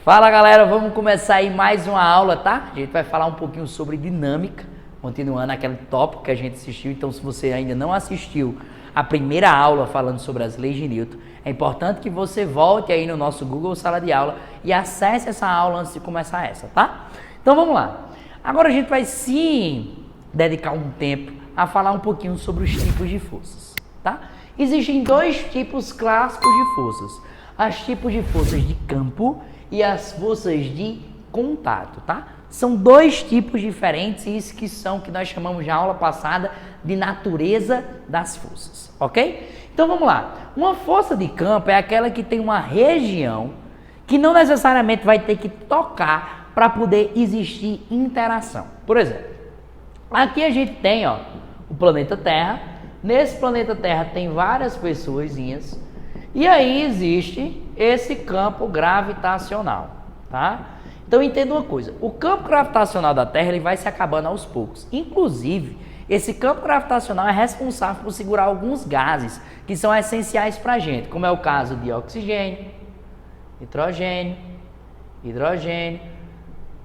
Fala galera, vamos começar aí mais uma aula, tá? A gente vai falar um pouquinho sobre dinâmica, continuando aquele tópico que a gente assistiu. Então, se você ainda não assistiu a primeira aula falando sobre as leis de Newton, é importante que você volte aí no nosso Google Sala de Aula e acesse essa aula antes de começar essa, tá? Então vamos lá. Agora a gente vai sim dedicar um tempo a falar um pouquinho sobre os tipos de forças, tá? Existem dois tipos clássicos de forças: os tipos de forças de campo e as forças de contato, tá? São dois tipos diferentes, isso que nós chamamos na aula passada de natureza das forças, ok? Então vamos lá. Uma força de campo é aquela que tem uma região que não necessariamente vai ter que tocar para poder existir interação. Por exemplo, aqui a gente tem, ó, o planeta Terra. Nesse planeta Terra tem várias pessoazinhas e aí existe esse campo gravitacional, tá? Então entenda uma coisa, o campo gravitacional da Terra ele vai se acabando aos poucos. Inclusive, esse campo gravitacional é responsável por segurar alguns gases que são essenciais para a gente, como é o caso de oxigênio, nitrogênio, hidrogênio,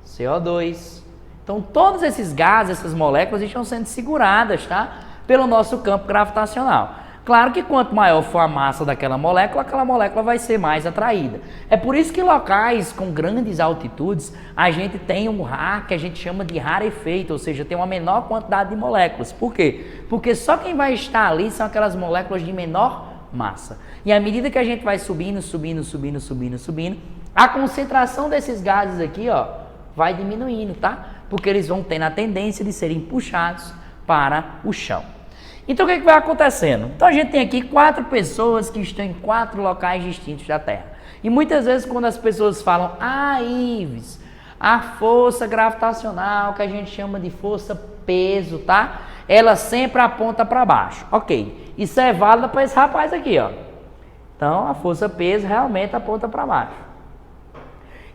CO2. Então todos esses gases, essas moléculas estão sendo seguradas, tá? Pelo nosso campo gravitacional. Claro que quanto maior for a massa daquela molécula, aquela molécula vai ser mais atraída. É por isso que locais com grandes altitudes, a gente tem um RAR que a gente chama de rarefeito, ou seja, tem uma menor quantidade de moléculas. Por quê? Porque só quem vai estar ali são aquelas moléculas de menor massa. E à medida que a gente vai subindo, a concentração desses gases aqui, ó, vai diminuindo, tá? Porque eles vão tendo a tendência de serem puxados para o chão. Então, o que vai acontecendo? Então, a gente tem aqui 4 pessoas que estão em 4 locais distintos da Terra. E muitas vezes, quando as pessoas falam, Ives, a força gravitacional, que a gente chama de força peso, tá? Ela sempre aponta para baixo. Ok, isso é válido para esse rapaz aqui, ó. Então, a força peso realmente aponta para baixo.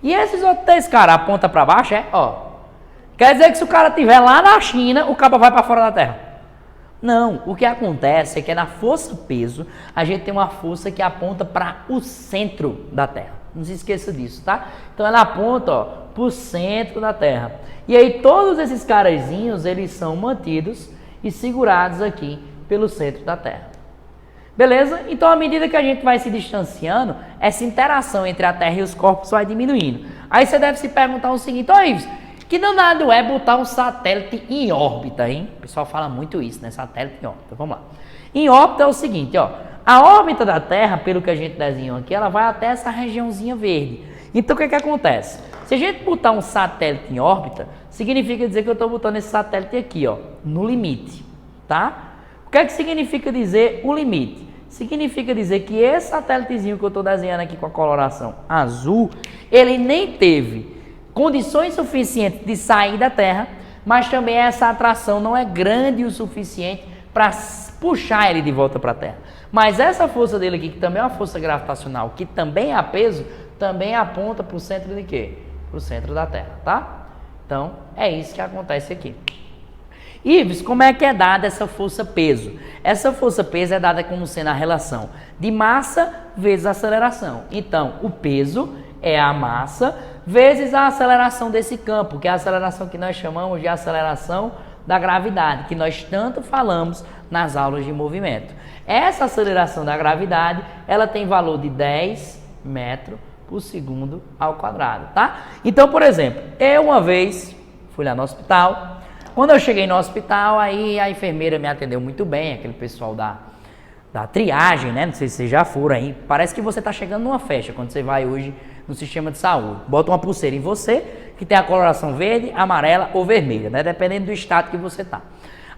E esses outros 3 caras apontam para baixo, ó. Quer dizer que se o cara estiver lá na China, o cara vai para fora da Terra. Não, o que acontece é que na força peso, a gente tem uma força que aponta para o centro da Terra. Não se esqueça disso, tá? Então ela aponta, ó, para o centro da Terra. E aí todos esses carazinhos, eles são mantidos e segurados aqui pelo centro da Terra. Beleza? Então à medida que a gente vai se distanciando, essa interação entre a Terra e os corpos vai diminuindo. Aí você deve se perguntar o seguinte, ó Ives, que danado é botar um satélite em órbita, hein? O pessoal fala muito isso, né? Satélite em órbita. Vamos lá. Em órbita é o seguinte, ó. A órbita da Terra, pelo que a gente desenhou aqui, ela vai até essa regiãozinha verde. Então, o que acontece? Se a gente botar um satélite em órbita, significa dizer que eu estou botando esse satélite aqui, ó, no limite, tá? O que significa dizer o limite? Significa dizer que esse satélitezinho que eu estou desenhando aqui com a coloração azul, ele nem teve condições suficientes de sair da Terra, mas também essa atração não é grande o suficiente para puxar ele de volta para a Terra. Mas essa força dele aqui, que também é uma força gravitacional, que também é a peso, também aponta para o centro de quê? Para o centro da Terra, tá? Então, é isso que acontece aqui. Ives, como é que é dada essa força-peso? Essa força-peso é dada como sendo a relação de massa vezes aceleração. Então, o peso é a massa vezes a aceleração desse campo, que é a aceleração que nós chamamos de aceleração da gravidade, que nós tanto falamos nas aulas de movimento. Essa aceleração da gravidade, ela tem valor de 10 metros por segundo ao quadrado, tá? Então, por exemplo, eu uma vez fui lá no hospital. Quando eu cheguei no hospital, aí a enfermeira me atendeu muito bem, aquele pessoal da triagem, né? Não sei se vocês já foram aí. Parece que você está chegando numa festa quando você vai hoje no sistema de saúde. Bota uma pulseira em você, que tem a coloração verde, amarela ou vermelha, né? Dependendo do estado que você tá.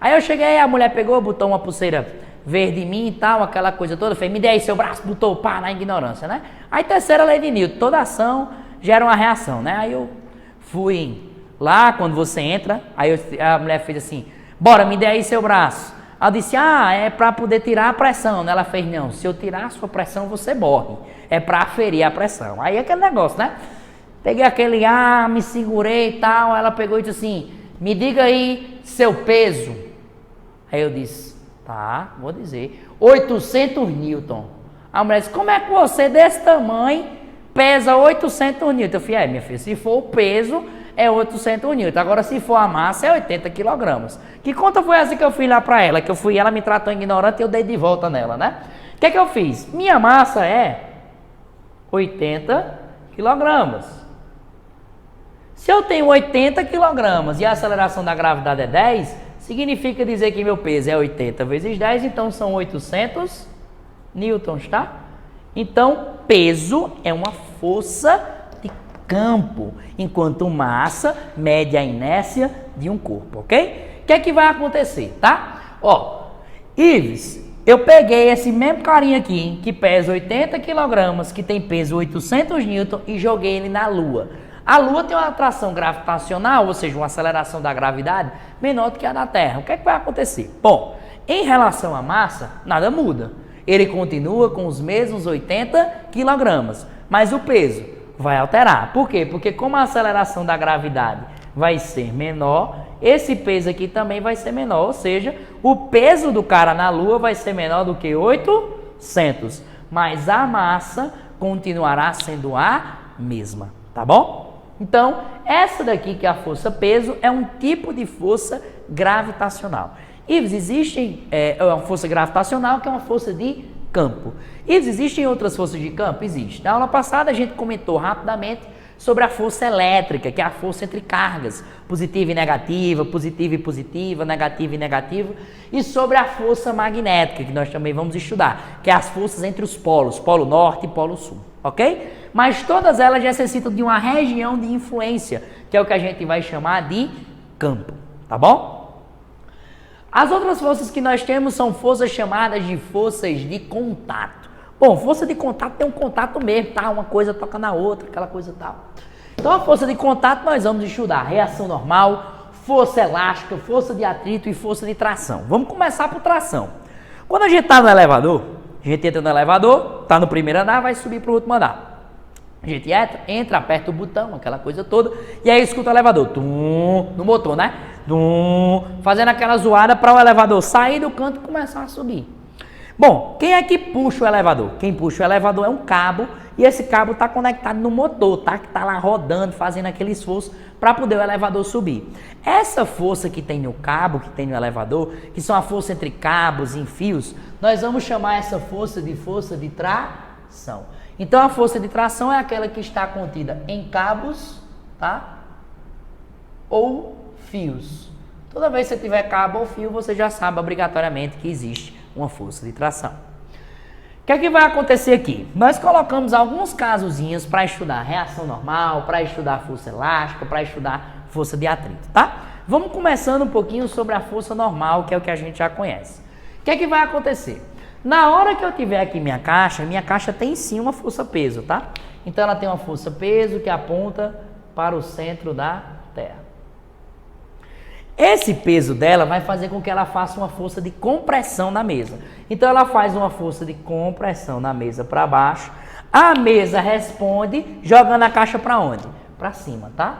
Aí eu cheguei, a mulher pegou, botou uma pulseira verde em mim e tal, aquela coisa toda, fez, me dê aí seu braço, botou, pá, na ignorância, né? Aí terceira lei de Newton, toda ação gera uma reação, né? Aí eu fui lá, quando você entra, aí a mulher fez assim, bora, me dê aí seu braço. Ela disse, é para poder tirar a pressão, né? Ela fez, não, se eu tirar a sua pressão, você morre. É para aferir a pressão. Aí aquele negócio, né? Peguei aquele me segurei e tal. Ela pegou e disse assim, me diga aí seu peso. Aí eu disse, tá, vou dizer, 800 Newton. A mulher disse, como é que você desse tamanho pesa 800 newton. Eu falei, minha filha, se for o peso, é 800 newton. Agora, se for a massa, é 80 quilogramas. Que conta foi essa que eu fiz lá para ela? Que eu fui, ela me tratou ignorante e eu dei de volta nela, né? O que eu fiz? Minha massa é 80 quilogramas. Se eu tenho 80 quilogramas e a aceleração da gravidade é 10, significa dizer que meu peso é 80 vezes 10, então são 800 newtons, tá? Então, peso é uma força de campo, enquanto massa mede a inércia de um corpo, ok? O que é que vai acontecer, tá? Ó, Ives, eu peguei esse mesmo carinha aqui, que pesa 80 quilogramas, que tem peso 800 newton, e joguei ele na Lua. A Lua tem uma atração gravitacional, ou seja, uma aceleração da gravidade, menor do que a da Terra. O que é que vai acontecer? Bom, em relação à massa, nada muda. Ele continua com os mesmos 80 quilogramas, mas o peso vai alterar. Por quê? Porque como a aceleração da gravidade vai ser menor, esse peso aqui também vai ser menor, ou seja, o peso do cara na Lua vai ser menor do que 800, mas a massa continuará sendo a mesma, tá bom? Então, essa daqui que é a força peso é um tipo de força gravitacional. Ives, existe uma força gravitacional que é uma força de campo. Ives, existem outras forças de campo? Existe. Na aula passada a gente comentou rapidamente sobre a força elétrica, que é a força entre cargas, positiva e negativa, negativa e negativa, e sobre a força magnética, que nós também vamos estudar, que é as forças entre os polos, polo norte e polo sul, ok? Mas todas elas necessitam de uma região de influência, que é o que a gente vai chamar de campo, tá bom? As outras forças que nós temos são forças chamadas de forças de contato. Bom, força de contato tem um contato mesmo, tá? Uma coisa toca na outra, aquela coisa tal. Então, a força de contato nós vamos estudar reação normal, força elástica, força de atrito e força de tração. Vamos começar por tração. Quando a gente está no elevador, a gente entra no elevador, está no primeiro andar, vai subir para o último andar. A gente entra, aperta o botão, aquela coisa toda, e aí escuta o elevador, tum, no motor, né? Tum, fazendo aquela zoada para o elevador sair do canto e começar a subir. Bom, quem é que puxa o elevador? Quem puxa o elevador é um cabo, e esse cabo está conectado no motor, tá? Que está lá rodando, fazendo aquele esforço para poder o elevador subir. Essa força que tem no cabo, que tem no elevador, que são a força entre cabos e fios, nós vamos chamar essa força de tração. Então, a força de tração é aquela que está contida em cabos, tá? Ou fios. Toda vez que você tiver cabo ou fio, você já sabe obrigatoriamente que existe uma força de tração. O que é que vai acontecer aqui? Nós colocamos alguns casozinhos para estudar reação normal, para estudar força elástica, para estudar força de atrito, tá? Vamos começando um pouquinho sobre a força normal, que é o que a gente já conhece. O que é que vai acontecer? Na hora que eu tiver aqui minha caixa tem sim uma força peso, tá? Então ela tem uma força peso que aponta para o centro da Terra. Esse peso dela vai fazer com que ela faça uma força de compressão na mesa. Então ela faz uma força de compressão na mesa para baixo. A mesa responde jogando a caixa para onde? Para cima, tá?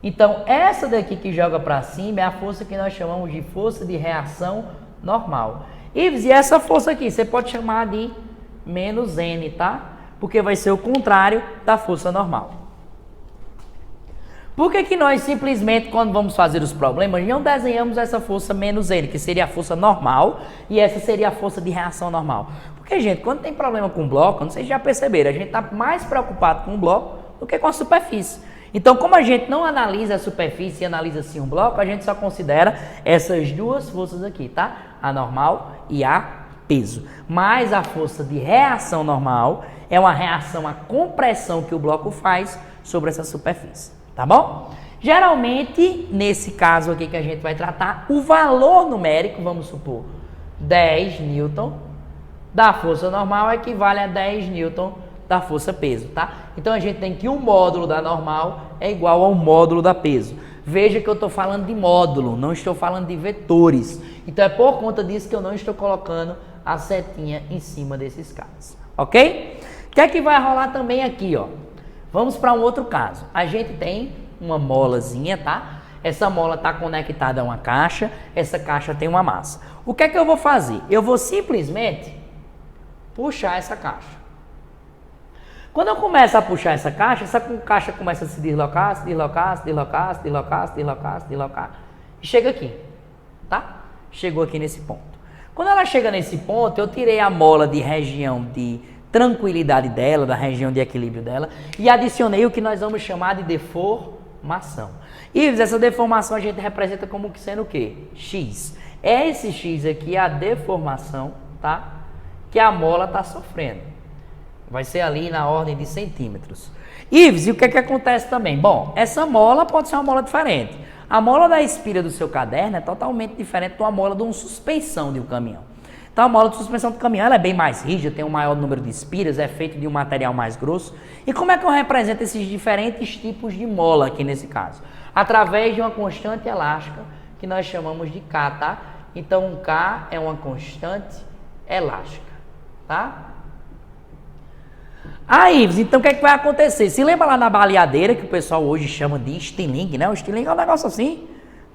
Então essa daqui que joga para cima é a força que nós chamamos de força de reação normal. Ives, e essa força aqui, você pode chamar de menos N, tá? Porque vai ser o contrário da força normal. Por que nós simplesmente, quando vamos fazer os problemas, não desenhamos essa força menos N, que seria a força normal, e essa seria a força de reação normal? Porque, gente, quando tem problema com o bloco, não sei se já perceberam, a gente está mais preocupado com o bloco do que com a superfície. Então, como a gente não analisa a superfície e analisa sim um bloco, a gente só considera essas duas forças aqui, tá? A normal e a peso. Mas a força de reação normal é uma reação à compressão que o bloco faz sobre essa superfície, tá bom? Geralmente, nesse caso aqui que a gente vai tratar, o valor numérico, vamos supor, 10 newton da força normal equivale a 10 newton da força peso, tá? Então a gente tem que o módulo da normal é igual ao módulo da peso. Veja que eu estou falando de módulo, não estou falando de vetores. Então é por conta disso que eu não estou colocando a setinha em cima desses caras, ok? O que é que vai rolar também aqui, ó? Vamos para um outro caso. A gente tem uma molazinha, tá? Essa mola está conectada a uma caixa, essa caixa tem uma massa. O que é que eu vou fazer? Eu vou simplesmente puxar essa caixa. Quando eu começo a puxar essa caixa começa a se deslocar, se deslocar, se deslocar, se deslocar, se deslocar, se deslocar, e chega aqui, tá? Chegou aqui nesse ponto. Quando ela chega nesse ponto, eu tirei a mola de região de tranquilidade dela, da região de equilíbrio dela, e adicionei o que nós vamos chamar de deformação. E essa deformação a gente representa como sendo o quê? X. Esse X aqui é a deformação, tá? Que a mola está sofrendo. Vai ser ali na ordem de centímetros. Ives, e o que é que acontece também? Bom, essa mola pode ser uma mola diferente. A mola da espira do seu caderno é totalmente diferente de uma mola de uma suspensão de um caminhão. Então a mola de suspensão do caminhão ela é bem mais rígida, tem um maior número de espiras, é feito de um material mais grosso. E como é que eu represento esses diferentes tipos de mola aqui nesse caso? Através de uma constante elástica que nós chamamos de K, tá? Então um K é uma constante elástica, tá? Aí, então o que é que vai acontecer? Se lembra lá na baleadeira, que o pessoal hoje chama de estilingue, né? O estilingue é um negócio assim,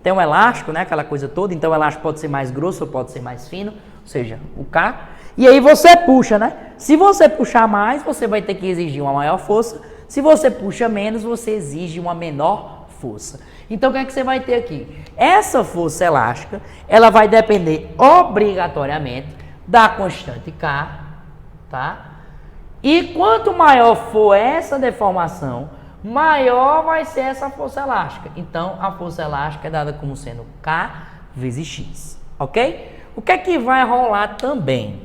tem um elástico, né? Aquela coisa toda, então o elástico pode ser mais grosso ou pode ser mais fino, ou seja, o K. E aí você puxa, né? Se você puxar mais, você vai ter que exigir uma maior força. Se você puxa menos, você exige uma menor força. Então o que é que você vai ter aqui? Essa força elástica, ela vai depender obrigatoriamente da constante K, tá? E quanto maior for essa deformação, maior vai ser essa força elástica. Então, a força elástica é dada como sendo K vezes X, ok? O que é que vai rolar também?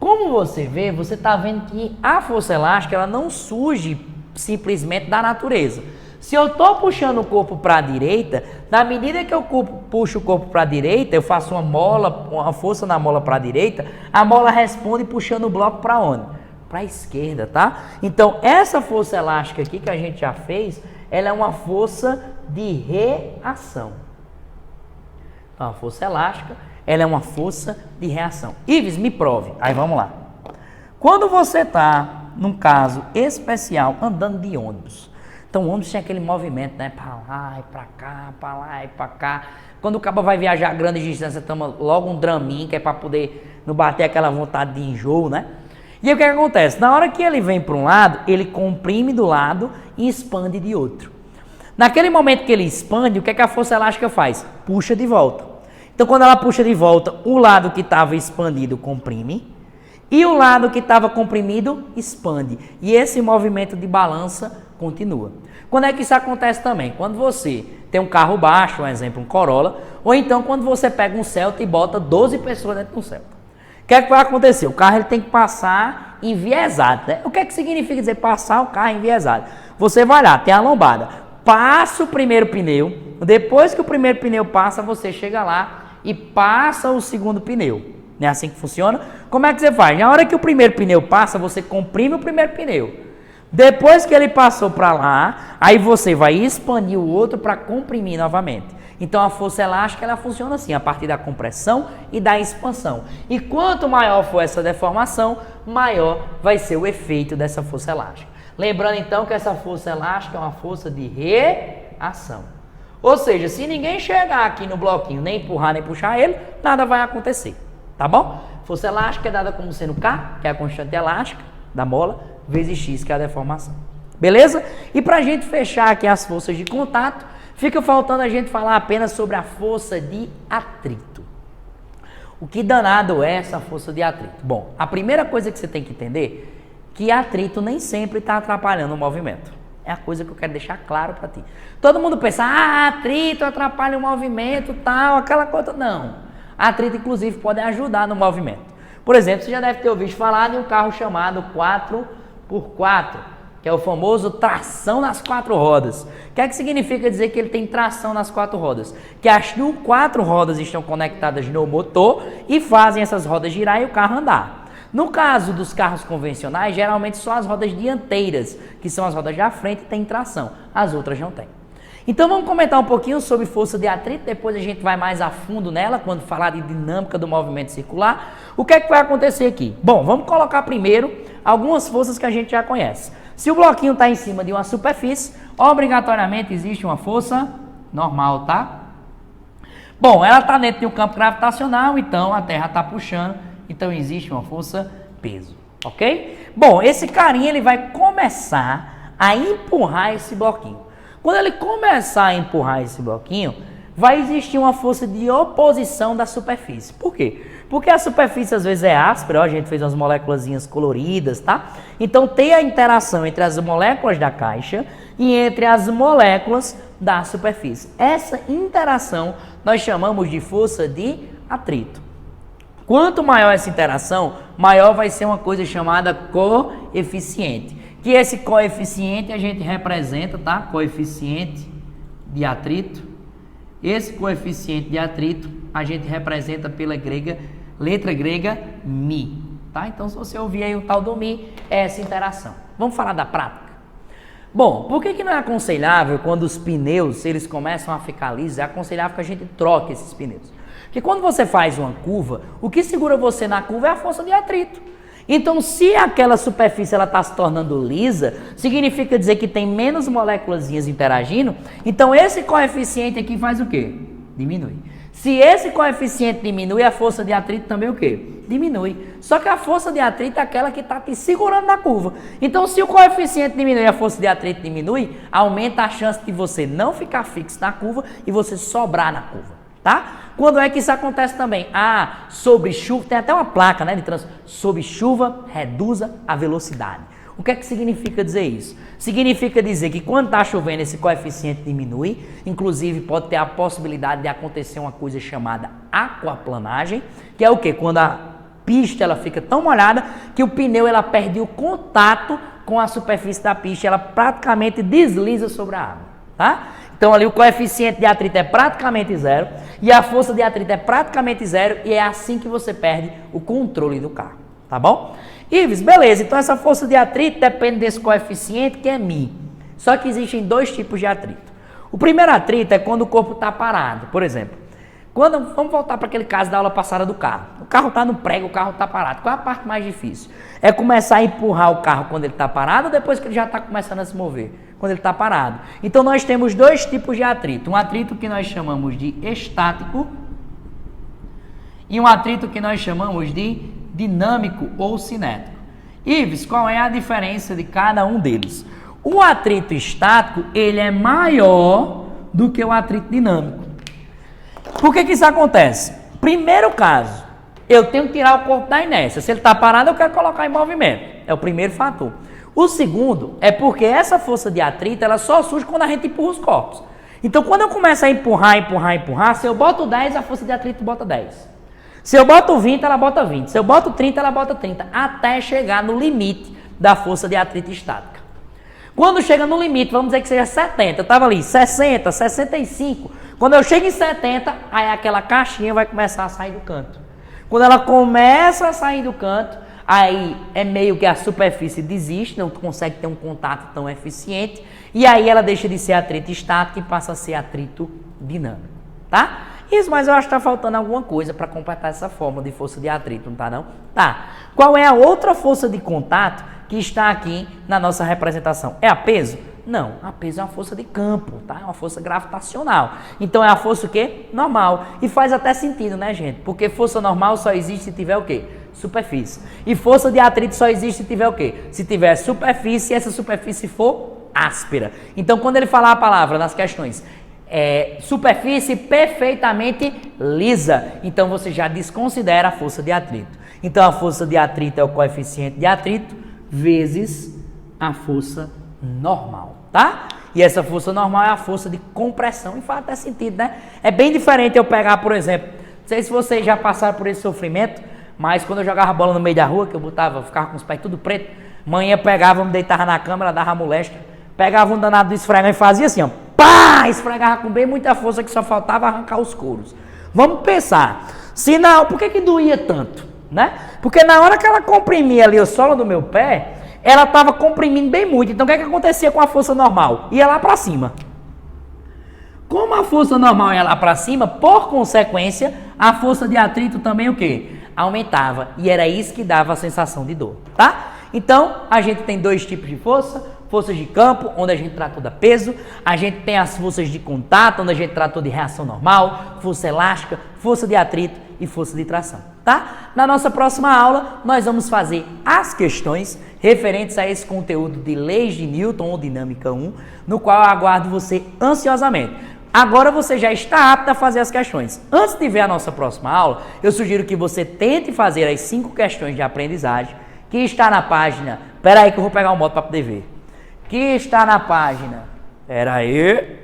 Como você vê, você está vendo que a força elástica ela não surge simplesmente da natureza. Se eu estou puxando o corpo para a direita, na medida que eu puxo o corpo para a direita, eu faço uma força na mola para a direita, a mola responde puxando o bloco para onde? Para a esquerda, tá? Então, essa força elástica aqui que a gente já fez, ela é uma força de reação. Então, a força elástica, ela é uma força de reação. Ives, me prove. Aí, vamos lá. Quando você está, num caso especial, andando de ônibus, então o ônibus tem aquele movimento, né? Para lá e para cá, para lá e para cá. Quando o cabo vai viajar grande distância, toma logo um draminho, que é para poder não bater aquela vontade de enjoo, né? E aí o que acontece? Na hora que ele vem para um lado, ele comprime do lado e expande de outro. Naquele momento que ele expande, o que é que a força elástica faz? Puxa de volta. Então quando ela puxa de volta, o lado que estava expandido comprime e o lado que estava comprimido expande. E esse movimento de balança continua. Quando é que isso acontece também? Quando você tem um carro baixo, um exemplo, um Corolla, ou então quando você pega um Celta e bota 12 pessoas dentro do Celta. O que é que vai acontecer? O carro ele tem que passar enviesado, né? O que é que significa dizer passar o carro enviesado? Você vai lá, tem a lombada, passa o primeiro pneu, depois que o primeiro pneu passa, você chega lá e passa o segundo pneu. Não é assim que funciona? Como é que você faz? Na hora que o primeiro pneu passa, você comprime o primeiro pneu. Depois que ele passou para lá, aí você vai expandir o outro para comprimir novamente. Então a força elástica ela funciona assim, a partir da compressão e da expansão. E quanto maior for essa deformação, maior vai ser o efeito dessa força elástica. Lembrando então que essa força elástica é uma força de reação. Ou seja, se ninguém chegar aqui no bloquinho, nem empurrar, nem puxar ele, nada vai acontecer. Tá bom? Força elástica é dada como sendo K, que é a constante elástica da mola, vezes X, que é a deformação. Beleza? E para a gente fechar aqui as forças de contato, fica faltando a gente falar apenas sobre a força de atrito. O que danado é essa força de atrito? Bom, a primeira coisa que você tem que entender é que atrito nem sempre está atrapalhando o movimento. É a coisa que eu quero deixar claro para ti. Todo mundo pensa, atrito atrapalha o movimento, tal, aquela coisa. Não. Atrito, inclusive, pode ajudar no movimento. Por exemplo, você já deve ter ouvido falar de um carro chamado 4x4, que é o famoso tração nas 4 rodas. O que é que significa dizer que ele tem tração nas 4 rodas? Que as 4 rodas estão conectadas no motor e fazem essas rodas girar e o carro andar. No caso dos carros convencionais, geralmente só as rodas dianteiras, que são as rodas da frente, têm tração. As outras não têm. Então vamos comentar um pouquinho sobre força de atrito, depois a gente vai mais a fundo nela, quando falar de dinâmica do movimento circular. O que é que vai acontecer aqui? Bom, vamos colocar primeiro algumas forças que a gente já conhece. Se o bloquinho está em cima de uma superfície, obrigatoriamente existe uma força normal, tá? Bom, ela está dentro de um campo gravitacional, então a Terra está puxando, então existe uma força peso. ok? Bom, esse carinha ele vai começar a empurrar esse bloquinho. Quando ele começar a empurrar esse bloquinho, vai existir uma força de oposição da superfície. Por quê? Porque a superfície às vezes é áspera, ó, a gente fez umas moléculas coloridas, tá? Então tem a interação entre as moléculas da caixa e entre as moléculas da superfície. Essa interação nós chamamos de força de atrito. Quanto maior essa interação, maior vai ser uma coisa chamada coeficiente. Que esse coeficiente a gente representa, tá? Coeficiente de atrito. Esse coeficiente de atrito a gente representa pela letra grega Mi, tá? Então, se você ouvir aí o tal do Mi, é essa interação. Vamos falar da prática? Bom, por que não é aconselhável quando os pneus, eles começam a ficar lisos, é aconselhável que a gente troque esses pneus? Porque quando você faz uma curva, o que segura você na curva é a força de atrito. Então, se aquela superfície está se tornando lisa, significa dizer que tem menos moléculazinhas interagindo, então esse coeficiente aqui faz o quê? Diminui. Se esse coeficiente diminui, a força de atrito também o quê? Diminui. Só que a força de atrito é aquela que está te segurando na curva. Então, se o coeficiente diminui e a força de atrito diminui, aumenta a chance de você não ficar fixo na curva e você sobrar na curva, tá? Quando é que isso acontece também? Ah, sobre chuva, tem até uma placa, né, de trânsito. Sob chuva, reduza a velocidade. O que é que significa dizer isso? Significa dizer que quando está chovendo esse coeficiente diminui, inclusive pode ter a possibilidade de acontecer uma coisa chamada aquaplanagem, que é o quê? Quando a pista ela fica tão molhada que o pneu ela perde o contato com a superfície da pista, ela praticamente desliza sobre a água, tá? Então ali o coeficiente de atrito é praticamente zero e a força de atrito é praticamente zero e é assim que você perde o controle do carro, tá bom? Ives, beleza, então essa força de atrito depende desse coeficiente que é Mi. Só que existem dois tipos de atrito. O primeiro atrito é quando o corpo está parado. Por exemplo, vamos voltar para aquele caso da aula passada do carro. O carro está no prego, o carro está parado. Qual é a parte mais difícil? É começar a empurrar o carro quando ele está parado ou depois que ele já está começando a se mover? Quando ele está parado. Então nós temos dois tipos de atrito. Um atrito que nós chamamos de estático e um atrito que nós chamamos de dinâmico ou cinético. Ives, qual é a diferença de cada um deles? O atrito estático, ele é maior do que o atrito dinâmico. Por que isso acontece? Primeiro caso, eu tenho que tirar o corpo da inércia. Se ele está parado, eu quero colocar em movimento. É o primeiro fator. O segundo é porque essa força de atrito, ela só surge quando a gente empurra os corpos. Então, quando eu começo a empurrar, se eu boto 10, a força de atrito bota 10. Se eu boto 20, ela bota 20. Se eu boto 30, ela bota 30. Até chegar no limite da força de atrito estática. Quando chega no limite, vamos dizer que seja 70. Eu estava ali, 60, 65. Quando eu chego em 70, aí aquela caixinha vai começar a sair do canto. Quando ela começa a sair do canto, aí é meio que a superfície desiste, não consegue ter um contato tão eficiente. E aí ela deixa de ser atrito estático e passa a ser atrito dinâmico. Tá? Isso, mas eu acho que está faltando alguma coisa para completar essa fórmula de força de atrito, não tá não? Tá. Qual é a outra força de contato que está aqui na nossa representação? É a peso? Não, a peso é uma força de campo, tá? É uma força gravitacional. Então é a força o quê? Normal. E faz até sentido, né, gente? Porque força normal só existe se tiver o quê? Superfície. E força de atrito só existe se tiver o quê? Se tiver superfície e essa superfície for áspera. Então quando ele falar a palavra nas questões superfície perfeitamente lisa, então você já desconsidera a força de atrito. Então a força de atrito é o coeficiente de atrito vezes a força normal, tá? E essa força normal é a força de compressão, e faz até sentido, né? É bem diferente eu pegar, por exemplo, não sei se vocês já passaram por esse sofrimento, mas quando eu jogava bola no meio da rua, que eu ficava com os pés tudo preto, manhã pegava, me deitava na cama, ela dava moléstia, pegava um danado do esfregão e fazia assim, ó, pá, esfregava com bem muita força que só faltava arrancar os couros. Vamos pensar, se não, por que doía tanto, né? Porque na hora que ela comprimia ali o solo do meu pé, ela estava comprimindo bem muito. Então o que acontecia com a força normal? Ia lá para cima. Como a força normal ia lá para cima, por consequência, a força de atrito também o quê? Aumentava. E era isso que dava a sensação de dor, tá? Então, a gente tem dois tipos de força. Forças de campo, onde a gente tratou da peso. A gente tem as forças de contato, onde a gente tratou de reação normal. Força elástica, força de atrito e força de tração, tá? tá? Na nossa próxima aula, nós vamos fazer as questões referentes a esse conteúdo de leis de Newton ou dinâmica 1, no qual eu aguardo você ansiosamente. Agora você já está apto a fazer as questões. Antes de ver a nossa próxima aula, eu sugiro que você tente fazer as 5 questões de aprendizagem, que está na página... Pera aí que eu vou pegar o modo para poder ver. Que está na página... Pera aí...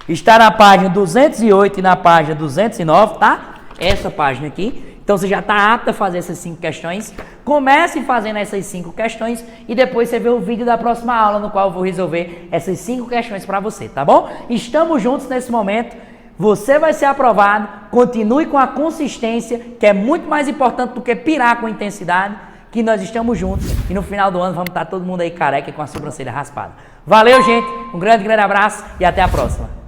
Está na página 208 e na página 209, tá? Essa página aqui. Então você já está apto a fazer essas 5 questões. Comece fazendo essas 5 questões e depois você vê o vídeo da próxima aula no qual eu vou resolver essas 5 questões para você, tá bom? Estamos juntos nesse momento. Você vai ser aprovado. Continue com a consistência, que é muito mais importante do que pirar com intensidade, que nós estamos juntos e no final do ano vamos estar todo mundo aí careca com a sobrancelha raspada. Valeu, gente. Um grande abraço e até a próxima.